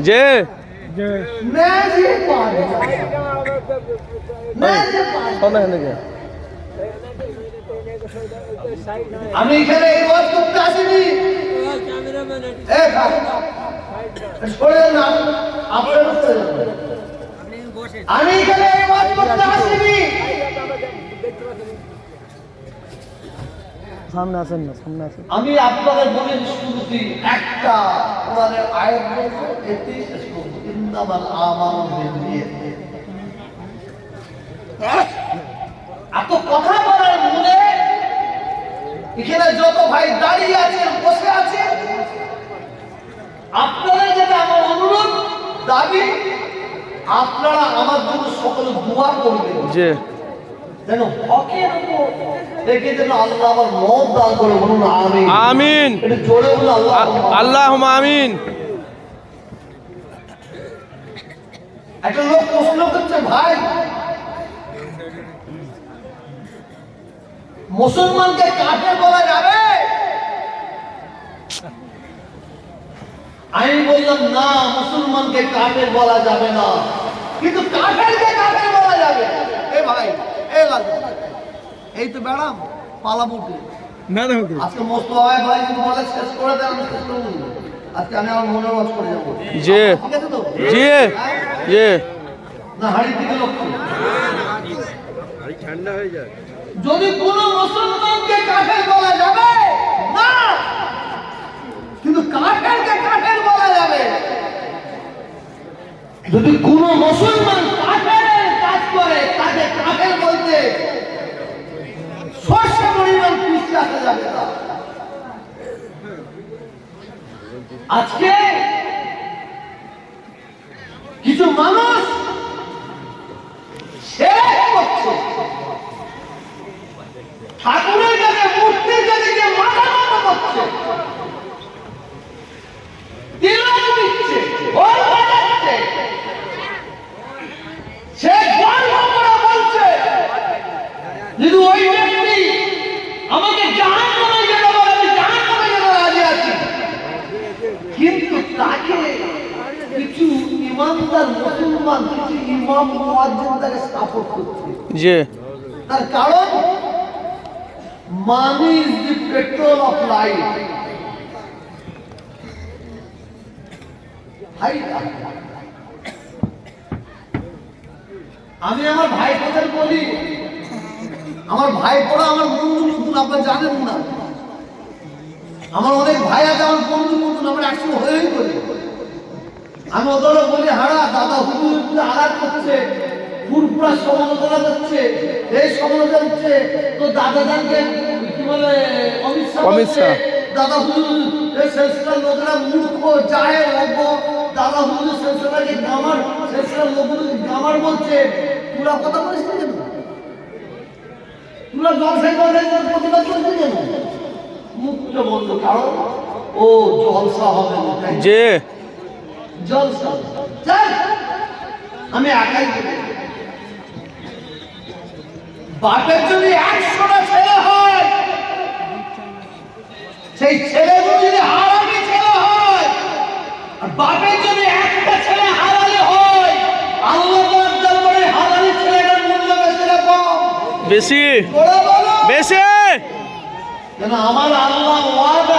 যে আমি এখানে এই ওয়াজ করতে আসিনি। আমি এখানে এই ওয়াজ করতে আসিনি। সামনে আসেন না, সামনে আসেন। আমি আপনাদের বলে শুরুতে একটা কোরআনের আয়াত বলবো, এতে শেষ করব। ইন্নামাল আমালু বিন্নিয়াত। এত কথা বলার মনে এখানে যত ভাই দাঁড়িয়ে আছেন, বসে আছেন, আপনারা যেটা আমার অনুরোধ দাবি, আপনারা আমার জন্য সকলে দোয়া করবেন যে যেন হকের উপর থেকে যেন আল্লাহ আমার মত দান করে। বলুন আমিন। আমিন। এটা জোরে বলুন আল্লাহুম্মা আমিন। একটা লোক প্রশ্ন করছে, ভাই মুসলমানকে কাফের বলা যাবে? আমি বললাম না, মুসলমানকে কাফের বলা যাবে না, কিন্তু কাফেরকে কাফের বলা যাবে। এ ভাই, এ লাগবে, এই তো ম্যাডাম পালাবুটি না না, আজকে মোস্তফা ভাই যদি বলে শেষ করে দেন, আমি শেষ করে দেবো। আজকে আমি আমার মনে ওয়াজ করে যাবো। জি ঠিক আছে তো? জি জি। না হাড়ির দিকে লক্ষ্য। ঠান্ডা হয়ে যায়। যদি কোনো মুসলমানকে কাফের বলা যাবে না, কিন্তু কাফেরকে কাফের বলা যাবে। যদি কোনো মুসলমান কাফেরের কাজ করে, তাকে কাফের বলতে সর্ষে পরিমাণ পিছিয়ে আসা যাবে না। আজকে কিছু মানুষ শিরক করছে, ঠাকুরের কাছে, মূর্তির কাছে গিয়ে মাথা নত করছে, তিলক দিচ্ছে, ঢোল বাজাচ্ছে, সে গর্ব করে বলছে যদি ওই ব্যক্তি আমাকে জাহান্নামে যেতে বলে, আমি জাহান্নামে যেতে রাজি আছি। কিন্তু তাকে কিছু ইমানদার মুসলমান, কিছু ইমাম মুয়াজ্জিন তাকে সাপোর্ট করছে। জি। তার কারণ money is the petrol of life. আমি আমার ভাইপোদের বলি, আমার ভাইপোরা আমার বন্ধু মতন, আপনারা জানেন না। আমার অনেক ভাই আছে আমার বন্ধু মতন, আমরা একসঙ্গে হয়েই করি। আমি ওদেরও বলি, হারা দাদা হুজুর আঘাত করছে, পুরপুরা সমালোচনা করছে, এই সমালোচনা হচ্ছে, তো দাদা জানকে কি বলে অমিত শাহ, দাদা হুজুর এই সিলসিলার লোকেরা মূর্খ জাহেল অজ্ঞ, দাদা হুজুর সিলসিলাকে গামার, সিলসিলার লোকগুলো গামার বলছে। তোরা কথা বলিস না কেন? তোরা জলসায় প্রতিবাদ করছিস কেন? মুক্ত বন্ধ, কারণ ও জলসা হবে না। যে জলসা আমি একাই করি। বাপের যদি 100টা ছেলে হয়, সেই ছেলেগুলো যদি হারামি ছেলে হয়, আর বাপের যদি একটা ছেলে হারালি হয়, আল্লাহর দরবারে হারালি ছেলেটার মূল্য বেশি না কম? বেশি, বেশি। কেন আমার আল্লাহ ওয়াদা